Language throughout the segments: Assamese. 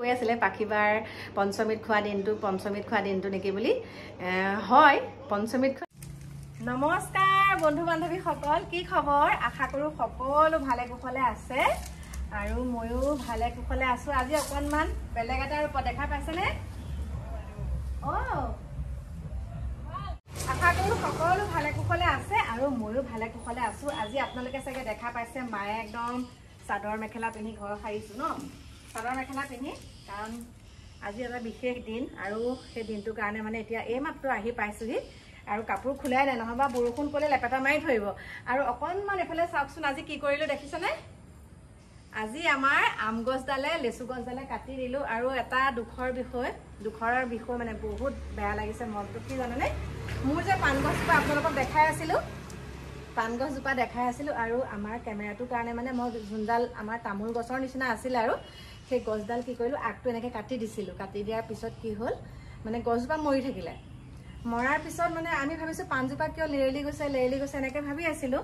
কৈ আছিলে পাখিবাৰ পঞ্চমীত খোৱা দিনটো নেকি বুলি হয় পঞ্চমীত। নমস্কাৰ বন্ধু বান্ধৱী সকল, কি খবৰ? আশা কৰো সকলো ভালে কুশলে আছে আৰু ময়ো ভালে কুশলে আছো। আজি অকণমান বেলেগ এটা ৰূপত দেখা পাইছেনে? আশা কৰো সকলো ভালে কুশলে আছে আৰু ময়ো ভালে কুশলে আছো। আজি আপোনালোকে চাগে দেখা পাইছে মায়ে একদম চাদৰ মেখেলা পিন্ধি ঘৰ সাৰিছো ন, চাদৰ মেখেলা পিন্ধি, কাৰণ আজি এটা বিশেষ দিন আৰু সেই দিনটোৰ কাৰণে মানে এতিয়া এইমাত্ৰ আহি পাইছোহি আৰু কাপোৰ খোলাই নাই, নহবা বৰষুণ পৰে লেপেটা মাৰি ধৰিব। আৰু অকণমান এফালে চাওকচোন আজি কি কৰিলো দেখিছেনে? আজি আমাৰ আম গছডালে লেচু গছডালে কাটি দিলো আৰু এটা দুখৰ বিষয় মানে বহুত বেয়া লাগিছে মনটো। কি জানেনে, মোৰ যে পাণ গছজোপা আপোনালোকক দেখাই আছিলো আৰু আমাৰ কেমেৰাটোৰ কাৰণে মানে মই যোনডাল আমাৰ তামোল গছৰ নিচিনা আছিলে আৰু সেই গছডাল কি কৰিলো, আগটো এনেকে কাটি দিছিলো। কাটি দিয়াৰ পিছত কি হ'ল, মানে গছজোপা মৰি থাকিলে। মৰাৰ পিছত মানে আমি ভাবিছো পাণজোপা কিয় লেৰেলি গৈছে এনেকে ভাবি আছিলো।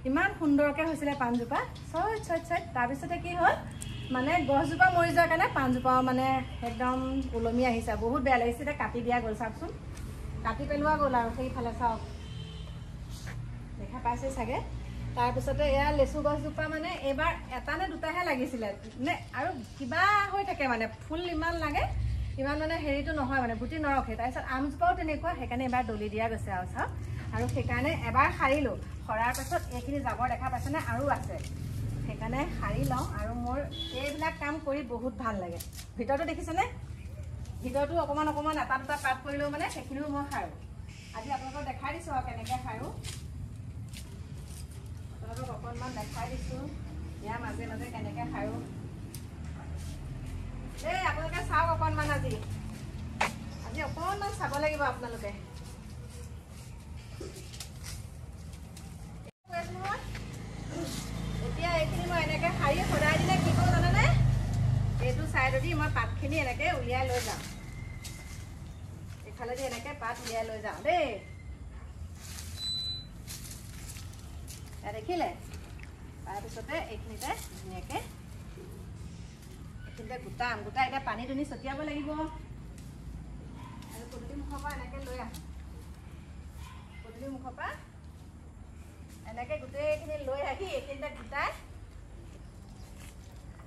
ইমান সুন্দৰকে হৈছিলে পাণজোপা, তাৰপিছতে কি হ'ল, মানে গছজোপা মৰি যোৱাৰ কাৰণে পাণজোপাও মানে একদম ওলমি আহিছে। বহুত বেয়া লাগিছে। এতিয়া কাটি দিয়া গ'ল, চাওকচোন কাটি পেলোৱা গ'ল আৰু সেইফালে চাওক, দেখা পাইছে চাগে। তাৰপিছতে এয়া লেচু গছজোপা মানে এইবাৰ এটা নে দুটাহে লাগিছিলে নে, আৰু কিবা হৈ থাকে মানে ফুল ইমান লাগে, ইমান মানে হেৰিটো নহয় মানে গুটি নৰখে। তাৰপিছত আমজোপাও তেনেকুৱা, সেইকাৰণে এবাৰ দলি দিয়া গৈছে আৰু চাওক। আৰু সেইকাৰণে এবাৰ সাৰিলো, সৰাৰ পাছত এইখিনি জাবৰ দেখা পাইছেনে, আৰু আছে, সেইকাৰণে সাৰি লওঁ। আৰু মোৰ এইবিলাক কাম কৰি বহুত ভাল লাগে। ভিতৰতো দেখিছেনে, ভিতৰতো অকণমান এটা দুটা পাত কৰিলেও মানে সেইখিনিও মই সাৰো। আজি আপোনালোকক দেখাই দিছো আৰু কেনেকৈ সাৰো, আপোনালোকক অকণমান দেখাই দিছো ইয়াৰ মাজে মাজে কেনেকৈ সাৰো। এই আপোনালোকে চাওক অকণমান, আজি অকণমান চাব লাগিব আপোনালোকে। এতিয়া এইখিনি মই এনেকে সাৰি সদায় দিনে কি কৰো জানেনে, এইটো চাইডেদি মই পাতখিনি এনেকে উলিয়াই লৈ যাওঁ, এইফালেদি এনেকে পাত উলিয়াই লৈ যাওঁ দেই। দেখিলে? তাৰপিছতে এইখিনিতে ধুনীয়াকে গোটাই এতিয়া পানী দুনি ছটিয়াব লাগিব। আৰু পদূলি মুখৰ পৰা এনেকে লৈ আহোঁ, পদূলি মুখৰ পৰা এনেকে গোটেইখিনি লৈ আহি এইখিনিতে গোটাই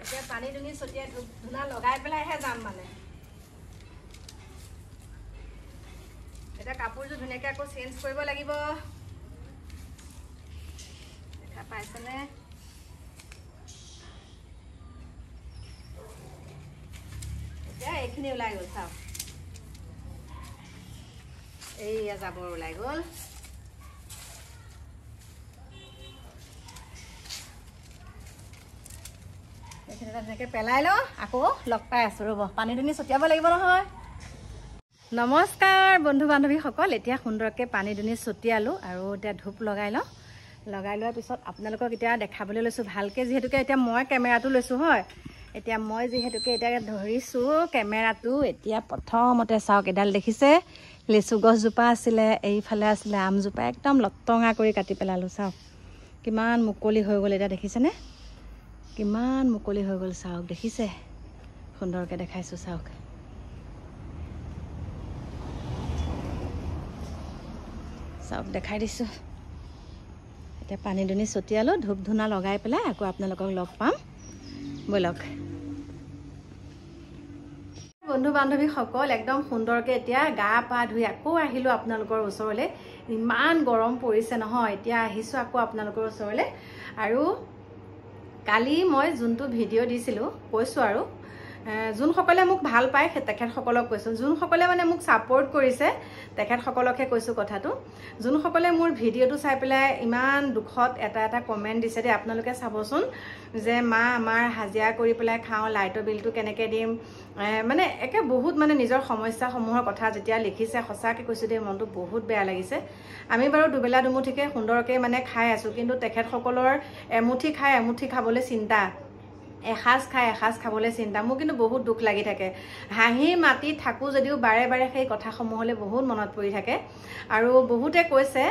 এতিয়া পানী দুনি ছটিয়াই ধূনা লগাই পেলাইহে যাম। মানে এতিয়া কাপোৰযোৰ ধুনীয়াকে আকৌ চেঞ্জ কৰিব লাগিব। দেখা পাইছেনে? এতিয়া এইখিনি ওলাই গ'ল, চাওক এইয়া জাবৰ ওলাই গ'ল। এইখিনি ধুনীয়াকে পেলাই লওঁ, আকৌ লগ পাই আছো ৰ'ব, পানী দুনি ছটিয়াব লাগিব নহয়। নমস্কাৰ বন্ধু বান্ধৱীসকল, এতিয়া সুন্দৰকৈ পানী দুনি ছটিয়ালোঁ আৰু এতিয়া ধূপ লগাই লওঁ। লগাই লোৱাৰ পিছত আপোনালোকক এতিয়া দেখাবলৈ লৈছোঁ ভালকৈ, যিহেতুকে এতিয়া মই কেমেৰাটো লৈছোঁ হয়। এতিয়া মই যিহেতুকে এতিয়া ধৰিছোঁ কেমেৰাটো, এতিয়া প্ৰথমতে চাওক এডাল দেখিছে লেচু গছজোপা আছিলে, এইফালে আছিলে আমজোপা, একদম লটঙা কৰি কাটি পেলালোঁ। চাওক কিমান মুকলি হৈ গ'ল, এতিয়া দেখিছেনে কিমান মুকলি হৈ গ'ল, চাওক দেখিছে, সুন্দৰকৈ দেখাইছোঁ চাওক। চাওক দেখাই দিছোঁ। এতিয়া পানী দুনি ছটিয়ালোঁ, ধূপ ধূনা লগাই পেলাই আকৌ আপোনালোকক লগ পাম, ব'লক। বন্ধু বান্ধৱীসকল একদম সুন্দৰকৈ এতিয়া গা পা ধুই আকৌ আহিলোঁ আপোনালোকৰ ওচৰলৈ। ইমান গৰম পৰিছে নহয়, এতিয়া আহিছোঁ আকৌ আপোনালোকৰ ওচৰলৈ। আৰু কালি মই যোনটো ভিডিঅ' দিছিলোঁ কৈছোঁ, আৰু যোনসকলে মোক ভাল পায় তেখেতসকলক কৈছোঁ, যোনসকলে মানে মোক ছাপোৰ্ট কৰিছে তেখেতসকলকহে কৈছোঁ কথাটো। যোনসকলে মোৰ ভিডিঅ'টো চাই পেলাই ইমান দুখত এটা কমেণ্ট দিছে দেই, আপোনালোকে চাবচোন, যে মা আমাৰ হাজিৰা কৰি পেলাই খাওঁ, লাইটৰ বিলটো কেনেকৈ দিম, মানে একে বহুত মানে নিজৰ সমস্যাসমূহৰ কথা যেতিয়া লিখিছে, সঁচাকৈ কৈছোঁ দেই, মনটো বহুত বেয়া লাগিছে। আমি বাৰু দুবেলা দুমুঠিকৈ সুন্দৰকৈ মানে খাই আছোঁ, কিন্তু তেখেতসকলৰ এমুঠি খাই এমুঠি খাবলৈ চিন্তা, এসাঁজ খাই এসাঁজ খাবলৈ চিন্তা। মোৰ কিন্তু বহুত দুখ লাগি থাকে। হাঁহি মাতি থাকোঁ যদিও বাৰে বাৰে সেই কথাসমূহলৈ বহুত মনত পৰি থাকে। আৰু বহুতে কৈছে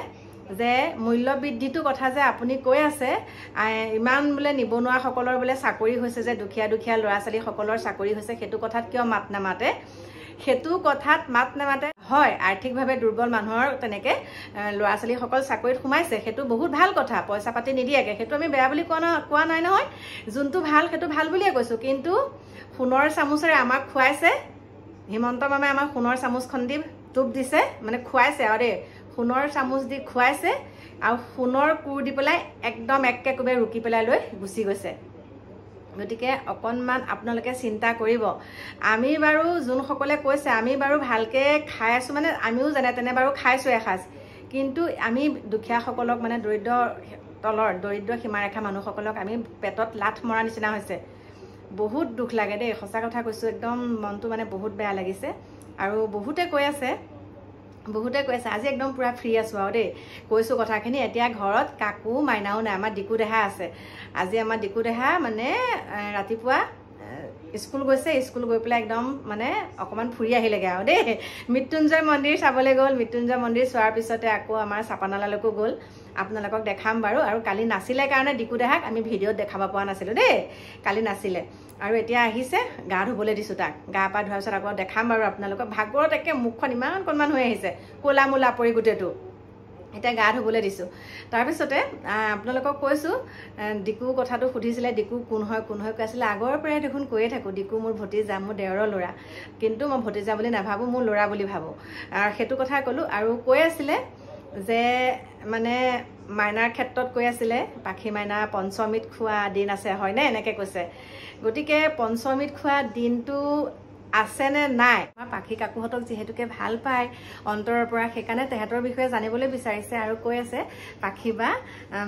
যে মূল্য বৃদ্ধিটো কথা যে আপুনি কৈ আছে ইমান বোলে নিবনুৱাসকলৰ বোলে চাকৰি হৈছে যে দুখীয়া দুখীয়া ল'ৰা ছোৱালীসকলৰ চাকৰি হৈছে সেইটো কথাত কিয় মাত নামাতে সেইটো কথাত মাত নামাতে হয় আৰ্থিকভাৱে দুৰ্বল মানুহৰ তেনেকে ল'ৰা ছোৱালীসকল চাকৰিত সোমাইছে সেইটো বহুত ভাল কথা পইচা পাতি নিদিয়াকে সেইটো আমি বেয়া বুলি কোৱা নাই নহয় যোনটো ভাল সেইটো ভাল বুলিয়ে কৈছো কিন্তু সোণৰ চামুচেৰে আমাক খুৱাইছে হিমন্ত মামাই আমাক সোণৰ চামুচখন দি টুপ দিছে মানে খুৱাইছে আৰু দেই সোণৰ চামুচ দি খুৱাইছে আৰু সোণৰ কোৰ দি পেলাই একদম একেকোবে ৰুকি পেলাই লৈ গুচি গৈছে গতিকে অকণমান আপোনালোকে চিন্তা কৰিব আমি বাৰু যোনসকলে কৈছে আমি বাৰু ভালকে খাই আছো মানে আমিও যেনে তেনে বাৰু খাইছো এসাঁজ কিন্তু আমি দুখীয়াসকলক মানে দৰিদ্ৰ সীমাৰেখা মানুহসকলক আমি পেটত লাঠ মৰা নিচিনা হৈছে বহুত দুখ লাগে দেই সঁচা কথা কৈছো একদম মনটো মানে বহুত বেয়া লাগিছে আৰু বহুতে কৈ আছে আজি একদম পুৰা ফ্ৰী আছো আৰু দেই কৈছো কথাখিনি এতিয়া ঘৰত কাকু মাইনাও নাই আমাৰ ডিকু দেহা আছে আজি আমাৰ ডিকু দেহা মানে ৰাতিপুৱা স্কুল গৈছে স্কুল গৈ পেলাই একদম মানে অকমান ফুৰি আহিলেগে আৰু দেই মৃত্যুঞ্জয় মন্দিৰ চাবলৈ গ'ল মৃত্যুঞ্জয় মন্দিৰ চোৱাৰ পিছতে আকৌ আমাৰ চাপানালালৈকো গ'ল আপোনালোকক দেখাম বাৰু আৰু কালি নাছিলে কাৰণে ডিকু দেহাক আমি ভিডিঅ'ত দেখাব পৰা নাছিলো দেই কালি নাছিলে আৰু এতিয়া আহিছে গা ধুবলৈ দিছো তাক গা পা ধোৱাৰ পিছত আকৌ দেখাম বাৰু আপোনালোকক ভাগৰত একে মুখখন ইমান কণমান হৈ আহিছে ক'লা মোলা পৰি গোটেইটো এতিয়া গা ধুবলৈ দিছো তাৰপিছতে আপোনালোকক কৈছো ডিকু কথাটো সুধিছিলে ডিকু কোন হয় কৈ আছিলে আগৰ পৰাই দেখোন কৈয়ে থাকো ডিকু মোৰ ভতিজা মোৰ দেওৰৰ ল'ৰা কিন্তু মই ভতিজা বুলি নাভাবো মোৰ ল'ৰা বুলি ভাবো আৰু সেইটো কথা ক'লো আৰু কৈ আছিলে যে মানে মাইনাৰ ক্ষেত্ৰত কৈ আছিলে পাখি মাইনা পঞ্চমীত খোৱা দিন আছে হয়নে এনেকে কৈছে গতিকে পঞ্চমীত খোৱা দিনটো আছে নে নাই পাখি কাকুহঁতক যিহেতুকে ভাল পায় অন্তৰৰ পৰা সেইকাৰণে তেহেঁতৰ বিষয়ে জানিবলৈ বিচাৰিছে আৰু কৈ আছে পাখি বা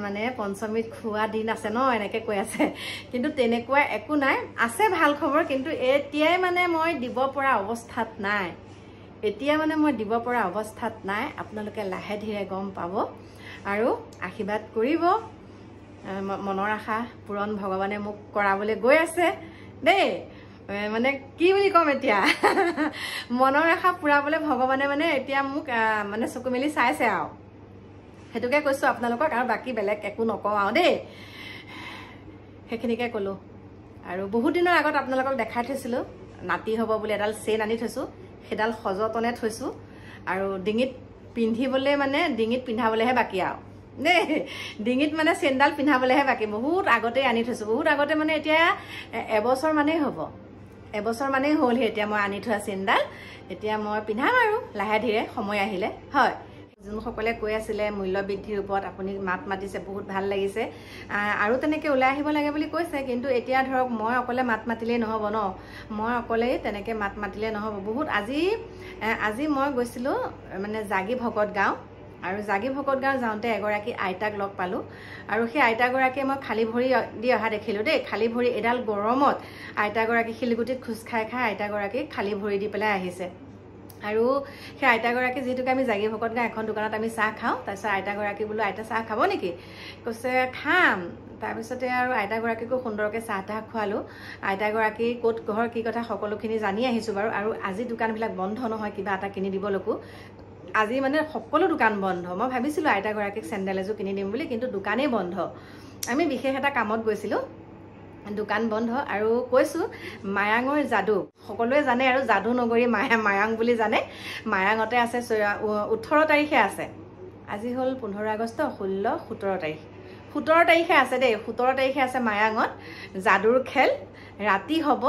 মানে পঞ্চমীত খোৱা দিন আছে ন এনেকে কৈ আছে কিন্তু তেনেকুৱা একো নাই আছে ভাল খবৰ কিন্তু এতিয়াই মানে মই দিব পৰা অৱস্থাত নাই আপোনালোকে লাহে ধীৰে গম পাব আৰু আশীৰ্বাদ কৰিব মনৰ আশা পূৰণ ভগৱানে মোক কৰাবলৈ গৈ আছে দেই মানে কি বুলি কম এতিয়া মনৰ আশা পুৰাবলৈ ভগৱানে মানে এতিয়া মোক মানে চকু মেলি চাইছে আৰু সেইটোকে কৈছো আপোনালোকক আৰু বাকি বেলেগ একো নকওঁ আৰু দেই সেইখিনিকে ক'লো আৰু বহুত দিনৰ আগত আপোনালোকক দেখাই থৈছিলো নাতি হ'ব বুলি এডাল চেইন আনি থৈছো সেইডাল সযতনে থৈছো আৰু ডিঙিত পিন্ধাবলেহে বাকী আৰু দেই ডিঙিত মানে চেইনডাল পিন্ধাবলেহে বাকী বহুত আগতে আনি থৈছো বহুত আগতে মানে এতিয়া এবছৰ মানেই হ'ল এতিয়া মই আনি থোৱা চেইনডাল এতিয়া মই পিন্ধাম আৰু লাহে ধীৰে সময় আহিলে হয় যোনসকলে কৈ আছিলে মূল্য বৃদ্ধিৰ ওপৰত আপুনি মাত মাতিছে বহুত ভাল লাগিছে আৰু তেনেকে ওলাই আহিব লাগে বুলি কৈছে কিন্তু এতিয়া ধৰক মই অকলে মাত মাতিলেই নহ'ব ন মই অকলেই তেনেকে মাত মাতিলে নহ'ব বহুত আজি মই গৈছিলো মানে জাগি ভকত গাঁও আৰু জাগি ভকত গাঁও যাওঁতে এগৰাকী আইতাক লগ পালো আৰু সেই আইতাগৰাকীয়ে মই খালী ভৰি দি অহা দেখিলো দেই খালী ভৰি এডাল গৰমত আইতাগৰাকী শিলগুটিত খোজ খাই আইতাগৰাকী খালী ভৰি দি পেলাই আহিছে আৰু সেই আইতাগৰাকী যিহেতুকে আমি জাগি ভকত গাঁও এখন দোকানত আমি চাহ খাওঁ তাৰপিছত আইতাগৰাকী বোলো আইতা চাহ খাব নেকি কৈছে খাম তাৰপিছতে আৰু আইতাগৰাকীকো সুন্দৰকৈ চাহ তাহ খোৱালো আইতাগৰাকী ক'ত ঘৰ কি কথা সকলোখিনি জানি আহিছো বাৰু আৰু আজি দোকানবিলাক বন্ধ নহয় কিবা এটা কিনি দিবলৈকো আজি মানে সকলো দোকান বন্ধ মই ভাবিছিলো আইতাগৰাকীক চেণ্ডেল এযোৰ কিনি দিম বুলি কিন্তু দোকানেই বন্ধ আমি বিশেষ এটা কামত গৈছিলো দোকান বন্ধ আৰু কৈছো মায়াঙৰ যাদু সকলোৱে জানে আৰু যাদু নগৰী মায়াং বুলি জানে মায়াঙতে আছে 18 তাৰিখে আছে আজি হ'ল 15 আগষ্ট 16 17 তাৰিখে আছে দেই 17 তাৰিখে আছে মায়াঙত যাদুৰ খেল ৰাতি হ'ব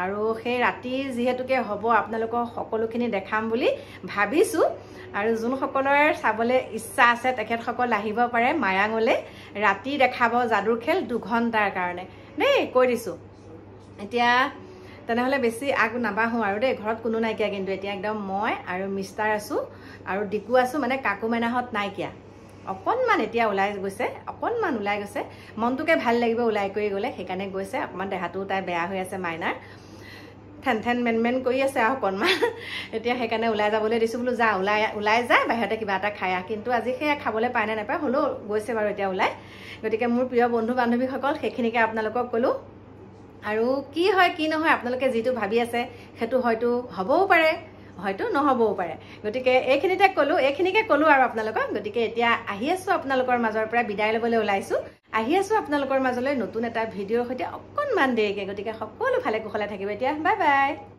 আৰু সেই ৰাতি যিহেতুকে হ'ব আপোনালোকক সকলোখিনি দেখাম বুলি ভাবিছো আৰু যোনসকলৰ চাবলৈ ইচ্ছা আছে তেখেতসকল আহিব পাৰে মায়াঙলৈ ৰাতি দেখাব যাদুৰ খেল 2 ঘণ্টাৰ কাৰণে দেই কৈ দিছো এতিয়া তেনেহ'লে বেছি আগ নাবাহো আৰু দেই ঘৰত কোনো নাইকিয়া কিন্তু এতিয়া একদম মই আৰু মিষ্টাৰ আছো আৰু ডিকু আছো মানে কাকু মাইনাহঁত নাইকিয়া অকণমান এতিয়া ওলাই গৈছে মনটোকে ভাল লাগিব ওলাই কৰি গ'লে সেইকাৰণে গৈছে অকণমান দেহাটো তাই বেয়া হৈ আছে মাইনাৰ ঠেন মেন কৰি আছে আৰু অকণমান এতিয়া সেইকাৰণে ওলাই যাবলৈ দিছো বোলো যা ওলাই যায় বাহিৰতে কিবা এটা খাই কিন্তু আজি সেয়া খাবলৈ পায় নে নাপায় হ'লেও গৈছে বাৰু এতিয়া ওলাই গতিকে মোৰ প্ৰিয় বন্ধু বান্ধৱীসকল সেইখিনিকে আপোনালোকক ক'লো আৰু কি হয় কি নহয় আপোনালোকে যিটো ভাবি আছে সেইটো হয়তো হ'বও পাৰে হয়তো নহবও পাৰে গতিকে এইখিনিকে ক'লো আৰু আপোনালোকক গতিকে এতিয়া আহি আছো আপোনালোকৰ মাজৰ পৰা বিদায় ল'বলৈ ওলাইছো আহি আছো আপোনালোকৰ মাজলৈ নতুন এটা ভিডিঅ'ৰ সৈতে অকণমান দেৰিকে গতিকে সকলো ভালে কুশলে থাকিব এতিয়া বাই বাই